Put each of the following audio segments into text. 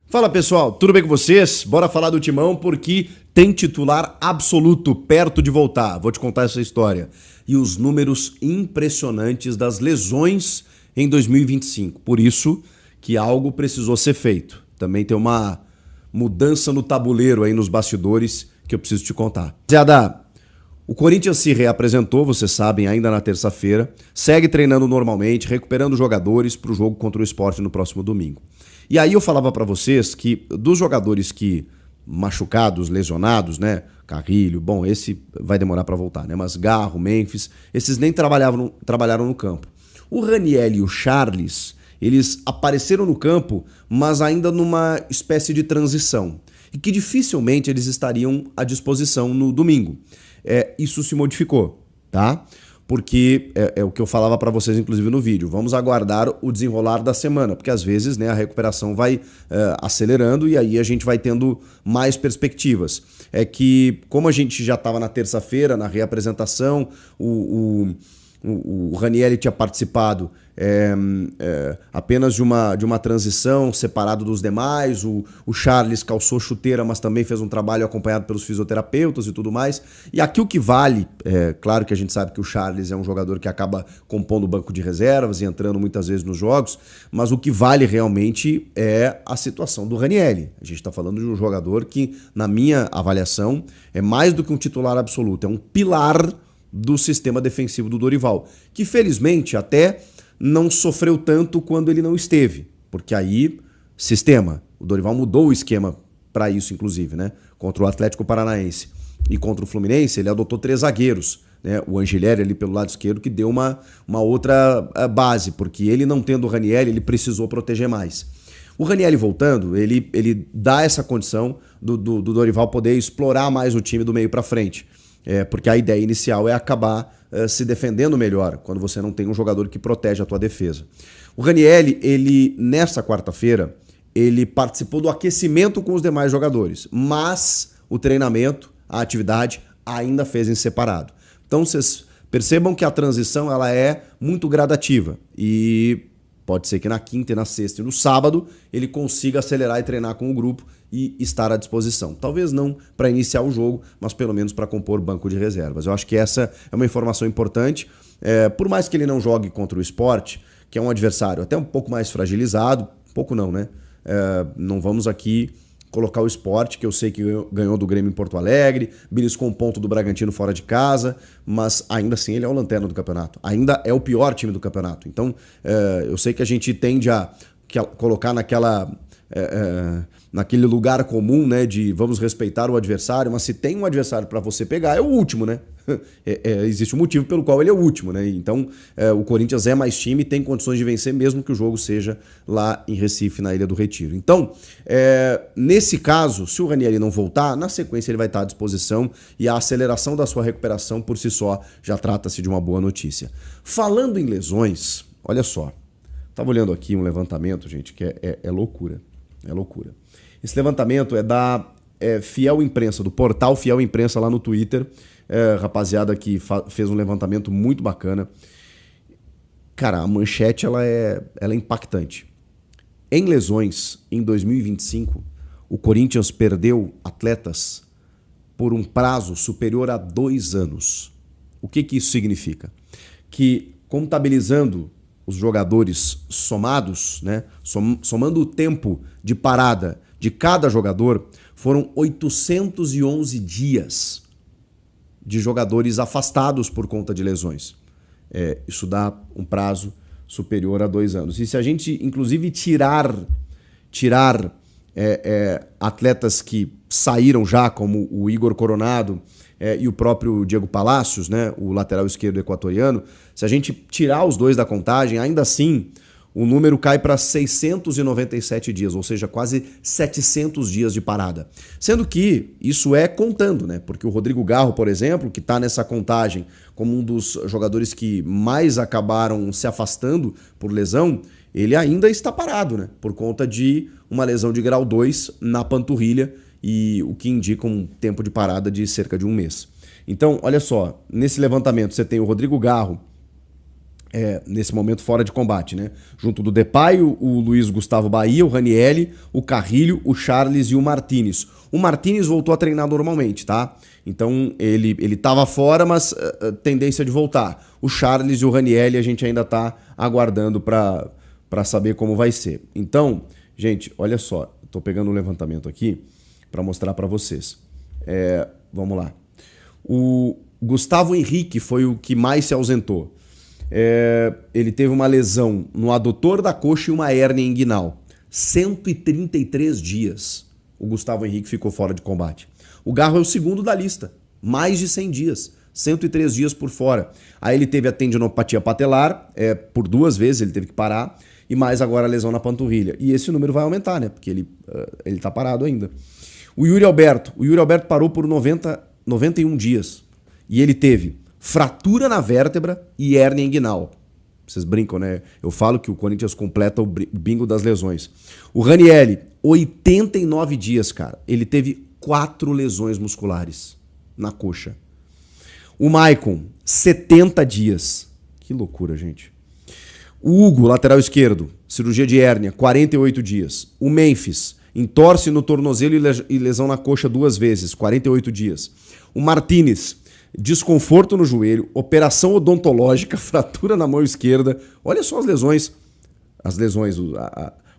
Fala pessoal, tudo bem com vocês? Bora falar do Timão porque tem titular absoluto perto de voltar. Vou te contar essa história. E os números impressionantes das lesões em 2025. Por isso que algo precisou ser feito. Também tem uma mudança no tabuleiro aí nos bastidores que eu preciso te contar. Rapaziada, o Corinthians se reapresentou, vocês sabem, ainda na terça-feira. Segue treinando normalmente, recuperando jogadores para o jogo contra o Sport no próximo domingo. E aí eu falava para vocês que dos jogadores que machucados, lesionados, né? Carrilho, bom, esse vai demorar para voltar, né? Mas Garro, Memphis, esses nem trabalharam no campo. O Raniel e o Charles, eles apareceram no campo, mas ainda numa espécie de transição. E que dificilmente eles estariam à disposição no domingo. Isso se modificou, tá? Porque é o que eu falava para vocês, inclusive, no vídeo. Vamos aguardar o desenrolar da semana, porque às vezes, né, a recuperação vai acelerando e aí a gente vai tendo mais perspectivas. É que, como a gente já estava na terça-feira, na reapresentação, o Raniel tinha participado apenas de uma transição, separado dos demais. O Charles calçou chuteira, mas também fez um trabalho acompanhado pelos fisioterapeutas e tudo mais. E aqui o que vale, claro que a gente sabe que o Charles é um jogador que acaba compondo o banco de reservas e entrando muitas vezes nos jogos, mas o que vale realmente é a situação do Raniel. A gente está falando de um jogador que, na minha avaliação, é mais do que um titular absoluto, é um pilar do sistema defensivo do Dorival, que felizmente até não sofreu tanto quando ele não esteve, porque aí, sistema, o Dorival mudou o esquema para isso, inclusive, né? Contra o Atlético Paranaense e contra o Fluminense, ele adotou 3 zagueiros, né? O Angelieri ali pelo lado esquerdo, que deu uma outra base, porque ele não tendo o Raniel, ele precisou proteger mais. O Raniel voltando, ele dá essa condição do Dorival poder explorar mais o time do meio para frente. Porque a ideia inicial é acabar se defendendo melhor quando você não tem um jogador que protege a tua defesa. O Raniel, ele nessa quarta-feira, ele participou do aquecimento com os demais jogadores, mas o treinamento, a atividade, ainda fez em separado. Então vocês percebam que a transição ela é muito gradativa e pode ser que na quinta, na sexta e no sábado ele consiga acelerar e treinar com o grupo e estar à disposição. Talvez não para iniciar o jogo, mas pelo menos para compor banco de reservas. Eu acho que essa é uma informação importante. Por mais que ele não jogue contra o Sport, que é um adversário até um pouco mais fragilizado, pouco não, né? Não vamos aqui colocar o Sport, que eu sei que ganhou do Grêmio em Porto Alegre, beliscou um ponto do Bragantino fora de casa, mas ainda assim ele é o lanterna do campeonato. Ainda é o pior time do campeonato. Então, eu sei que a gente tende a colocar naquele lugar comum, né, de vamos respeitar o adversário, mas se tem um adversário para você pegar, é o último, né? Existe um motivo pelo qual ele é o último, né? Então, o Corinthians é mais time e tem condições de vencer, mesmo que o jogo seja lá em Recife, na Ilha do Retiro. Então, nesse caso, se o Raniel não voltar, na sequência ele vai estar à disposição e a aceleração da sua recuperação por si só já trata-se de uma boa notícia. Falando em lesões, olha só, estava olhando aqui um levantamento, gente, que é loucura. É loucura. Esse levantamento é da Fiel Imprensa, do portal Fiel Imprensa lá no Twitter. Rapaziada que fez um levantamento muito bacana. Cara, a manchete ela é impactante. Em lesões, em 2025, o Corinthians perdeu atletas por um prazo superior a 2 anos. O que isso significa? Que, contabilizando os jogadores somados, né, somando o tempo de parada de cada jogador, foram 811 dias de jogadores afastados por conta de lesões. Isso dá um prazo superior a 2 anos. E se a gente, inclusive, tirar atletas que saíram já, como o Igor Coronado e o próprio Diego Palacios, né, o lateral esquerdo equatoriano, se a gente tirar os dois da contagem, ainda assim o número cai para 697 dias, ou seja, quase 700 dias de parada. Sendo que isso é contando, né? Porque o Rodrigo Garro, por exemplo, que está nessa contagem como um dos jogadores que mais acabaram se afastando por lesão, ele ainda está parado, né? Por conta de uma lesão de grau 2 na panturrilha, e o que indica um tempo de parada de cerca de 1 mês. Então, olha só, nesse levantamento você tem o Rodrigo Garro nesse momento fora de combate, né? Junto do Depay, o Luiz Gustavo Bahia, o Ranieri, o Carrilho, o Charles e o Martínez. O Martínez voltou a treinar normalmente, tá? Então ele tava fora, mas tendência de voltar. O Charles e o Ranieri a gente ainda tá aguardando para saber como vai ser. Então, gente, olha só, tô pegando um levantamento aqui para mostrar para vocês. Vamos lá. O Gustavo Henrique foi o que mais se ausentou. Ele teve uma lesão no adutor da coxa e uma hérnia inguinal. 133 dias o Gustavo Henrique ficou fora de combate. O Garro é o segundo da lista, mais de 100 dias, 103 dias por fora. Aí ele teve a tendinopatia patelar, por 2 vezes ele teve que parar, e mais agora a lesão na panturrilha. E esse número vai aumentar, né? Porque ele tá parado ainda. O Yuri Alberto parou por 91 dias. E ele teve fratura na vértebra e hérnia inguinal. Vocês brincam, né? Eu falo que o Corinthians completa o bingo das lesões. O Ranieri, 89 dias, cara. Ele teve 4 lesões musculares na coxa. O Maicon, 70 dias. Que loucura, gente. O Hugo, lateral esquerdo, cirurgia de hérnia, 48 dias. O Memphis, entorse no tornozelo e lesão na coxa 2 vezes, 48 dias. O Martínez, desconforto no joelho, operação odontológica, fratura na mão esquerda. Olha só as lesões,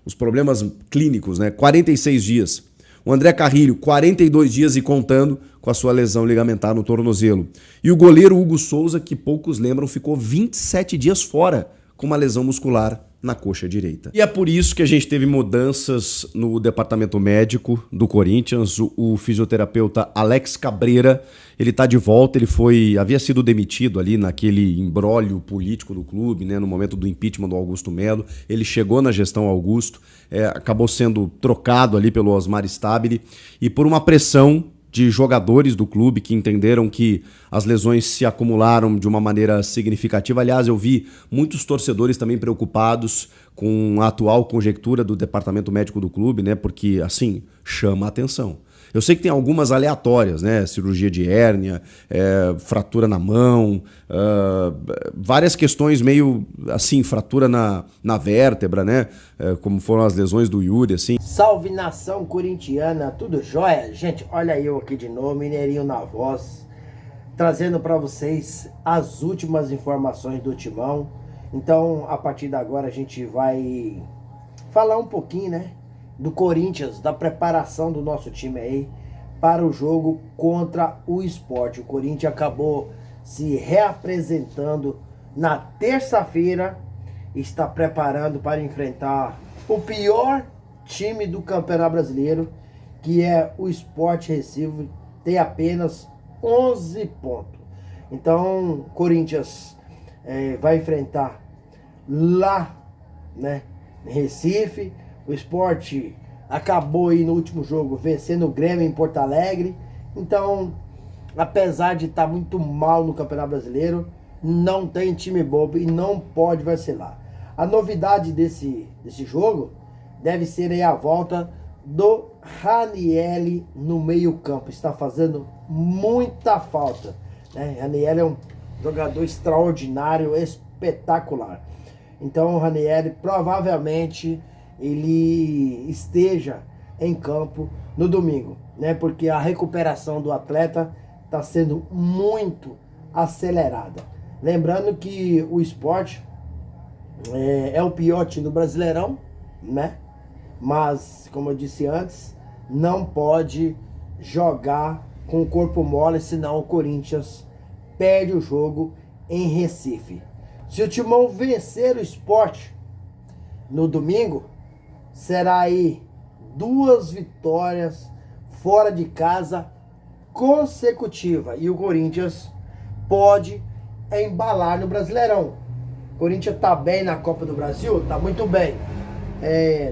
os problemas clínicos, né? 46 dias. O André Carrilho, 42 dias e contando com a sua lesão ligamentar no tornozelo. E o goleiro Hugo Souza, que poucos lembram, ficou 27 dias fora com uma lesão muscular na coxa direita. E é por isso que a gente teve mudanças no departamento médico do Corinthians. O fisioterapeuta Alex Cabreira, ele tá de volta, havia sido demitido ali naquele imbróglio político do clube, né, no momento do impeachment do Augusto Melo. Ele chegou na gestão Augusto, acabou sendo trocado ali pelo Osmar Stabile e por uma pressão de jogadores do clube que entenderam que as lesões se acumularam de uma maneira significativa. Aliás, eu vi muitos torcedores também preocupados com a atual conjectura do departamento médico do clube, né? Porque, assim, chama a atenção. Eu sei que tem algumas aleatórias, né? Cirurgia de hérnia, fratura na mão, várias questões meio assim, fratura na vértebra, né? Como foram as lesões do Yuri, assim. Salve nação corintiana, tudo jóia? Gente, olha eu aqui de novo, Mineirinho na voz, trazendo para vocês as últimas informações do Timão. Então, a partir de agora a gente vai falar um pouquinho, né? Do Corinthians, da preparação do nosso time aí para o jogo contra o Sport. O Corinthians acabou se reapresentando na terça-feira, está preparando para enfrentar o pior time do Campeonato Brasileiro, que é o Sport Recife, tem apenas 11 pontos. Então, o Corinthians vai enfrentar lá, né, em Recife. O Sport acabou aí no último jogo vencendo o Grêmio em Porto Alegre. Então, apesar de estar muito mal no Campeonato Brasileiro, não tem time bobo e não pode vacilar. A novidade desse jogo deve ser aí a volta do Ranieri no meio-campo. Está fazendo muita falta, né? Ranieri é um jogador extraordinário, espetacular. Então, o Ranieri provavelmente ele esteja em campo no domingo, né? Porque a recuperação do atleta está sendo muito acelerada. Lembrando que o Sport é o pior time do Brasileirão, né? Mas, como eu disse antes, não pode jogar com o corpo mole, senão o Corinthians perde o jogo em Recife. Se o Timão vencer o Sport no domingo, será aí 2 vitórias fora de casa consecutiva. E o Corinthians pode embalar no Brasileirão. O Corinthians tá bem na Copa do Brasil? Tá muito bem.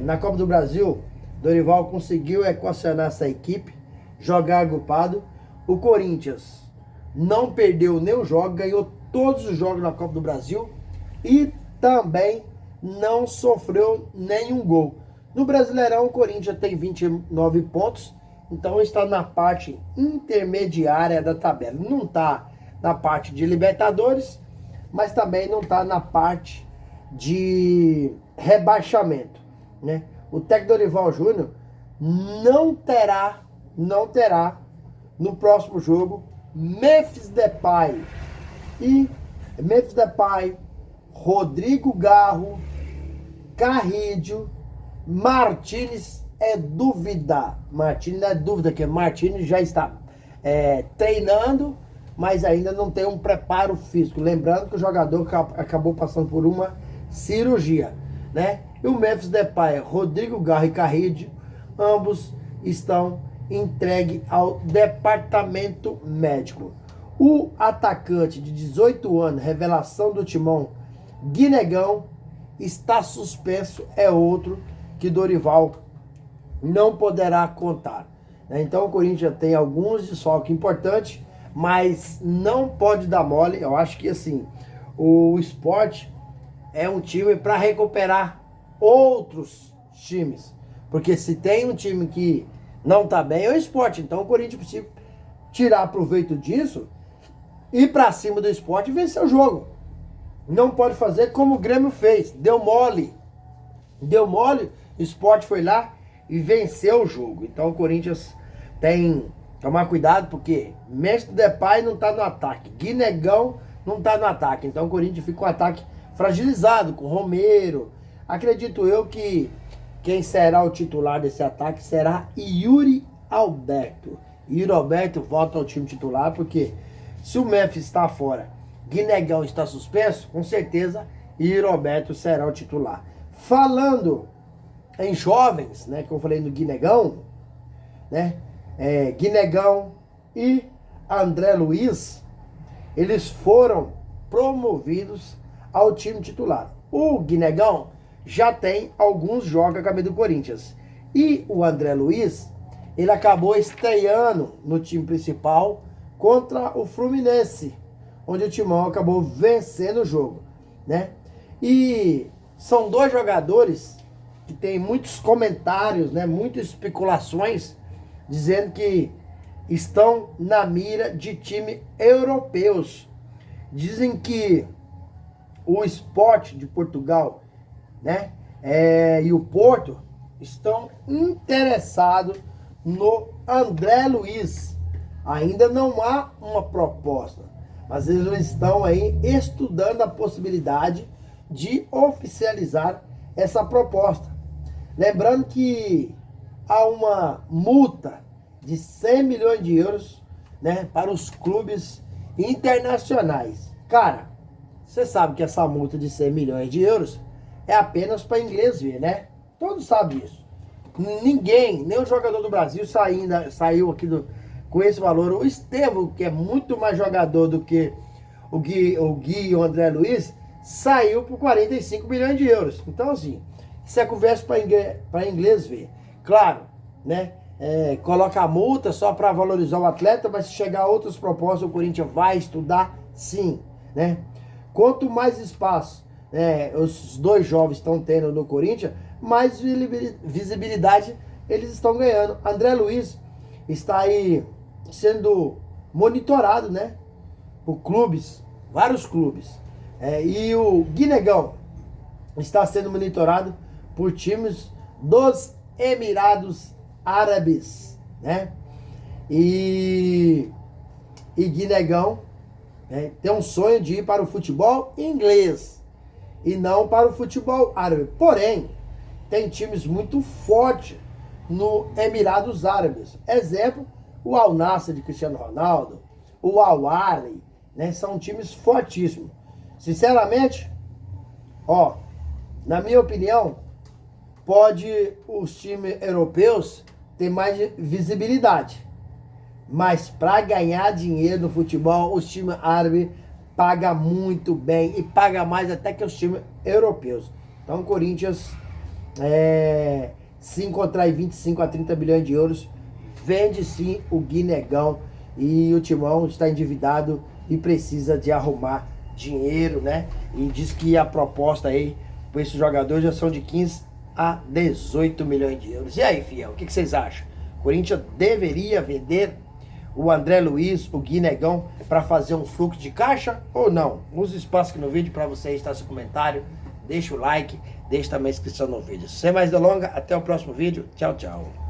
Na Copa do Brasil, Dorival conseguiu equacionar essa equipe, jogar agrupado. O Corinthians não perdeu nenhum jogo, ganhou todos os jogos na Copa do Brasil e também não sofreu nenhum gol. No Brasileirão, o Corinthians tem 29 pontos, então está na parte intermediária da tabela. Não está na parte de Libertadores, mas também não está na parte de rebaixamento, né? O técnico Dorival Júnior não terá no próximo jogo Memphis Depay, Rodrigo Garro, Carrídio, Martínez é dúvida. Martínez é dúvida, que Martínez já está treinando, mas ainda não tem um preparo físico. Lembrando que o jogador acabou passando por uma cirurgia, né? E o Memphis Depay, Rodrigo Garro e Carrídio, ambos estão entregues ao departamento médico. O atacante de 18 anos, revelação do Timão, Guinegão, está suspenso, é outro que Dorival não poderá contar. Então o Corinthians tem alguns desfalques importantes, mas não pode dar mole. Eu acho que assim, o Sport é um time para recuperar outros times. Porque se tem um time que não está bem, é o Sport. Então o Corinthians precisa tirar proveito disso, ir para cima do Sport e vencer o jogo. Não pode fazer como o Grêmio fez. Deu mole, o Sport foi lá e venceu o jogo. Então o Corinthians tem que tomar cuidado, porque Memphis Depay não está no ataque, Guinegão não está no ataque. Então o Corinthians fica com o ataque fragilizado, com Romero. Acredito eu que quem será o titular desse ataque será Yuri Alberto. Yuri Alberto volta ao time titular, porque se o Memphis está fora, Guinegão está suspenso, com certeza Yuri Alberto será o titular. Falando em jovens, né, que eu falei no Guinegão, né, Guinegão e André Luiz, eles foram promovidos ao time titular. O Guinegão já tem alguns jogos com a camisa do Corinthians. E o André Luiz, ele acabou estreando no time principal contra o Fluminense, onde o Timão acabou vencendo o jogo, né? E são dois jogadores que tem muitos comentários, né, muitas especulações, dizendo que estão na mira de time europeus. Dizem que o Sport de Portugal, né, e o Porto estão interessados no André Luiz. Ainda não há uma proposta, mas eles estão aí estudando a possibilidade de oficializar essa proposta. Lembrando que há uma multa de 100 milhões de euros, né, para os clubes internacionais. Cara, você sabe que essa multa de 100 milhões de euros é apenas para inglês ver, né? Todos sabem isso. Ninguém, nem o jogador do Brasil saiu aqui com esse valor. O Estevão, que é muito mais jogador do que o Gui e o André Luiz, saiu por 45 milhões de euros. Então, assim, isso é conversa para inglês ver. Claro, né? Coloca a multa só para valorizar o atleta, mas se chegar a outras propostas, o Corinthians vai estudar, sim, né? Quanto mais espaço os dois jovens estão tendo no Corinthians, mais visibilidade eles estão ganhando. André Luiz está aí sendo monitorado, né, por clubes, vários clubes. E o Guinegão está sendo monitorado por times dos Emirados Árabes, né? E Guinegão tem um sonho de ir para o futebol inglês e não para o futebol árabe. Porém, tem times muito fortes no Emirados Árabes. Exemplo, o Al Nassr de Cristiano Ronaldo, o Al Ahly, né? São times fortíssimos. Sinceramente, na minha opinião, pode os times europeus ter mais visibilidade. Mas para ganhar dinheiro no futebol, os times árabes pagam muito bem e pagam mais até que os times europeus. Então o Corinthians, se encontrar em 25 a 30 bilhões de euros, vende sim o Guinegão, e o Timão está endividado e precisa de arrumar dinheiro, né? E diz que a proposta aí por esse jogador já são de 15 a 18 milhões de euros. E aí, fiel, o que vocês acham? O Corinthians deveria vender o André Luiz, o Gui Negão, para fazer um fluxo de caixa ou não? Use o espaço aqui no vídeo para você registrar seu comentário, deixa o like, deixa também a inscrição no vídeo. Sem mais delongas, até o próximo vídeo. Tchau, tchau.